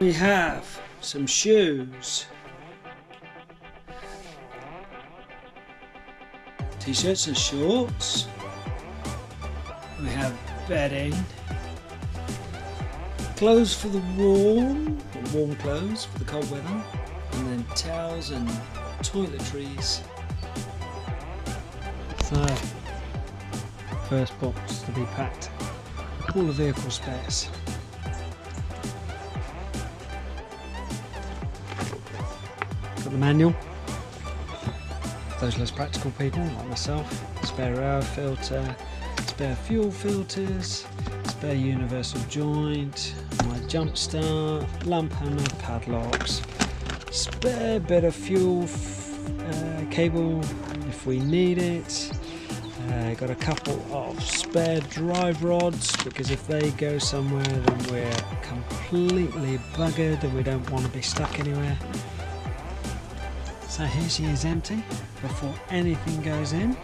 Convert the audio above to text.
We have some shoes, t-shirts and shorts. We have bedding, clothes for the warm clothes for the cold weather, and then towels and toiletries. So, first box to be packed, all the vehicle spares. Got the manual, those less practical people like myself, spare air filter, spare fuel filters, spare universal joint, my jump start, lump hammer, padlocks, spare bit of fuel cable if we need it. Got a couple of spare drive rods because if they go somewhere then we're completely buggered and we don't want to be stuck anywhere. So here she is empty before anything goes in.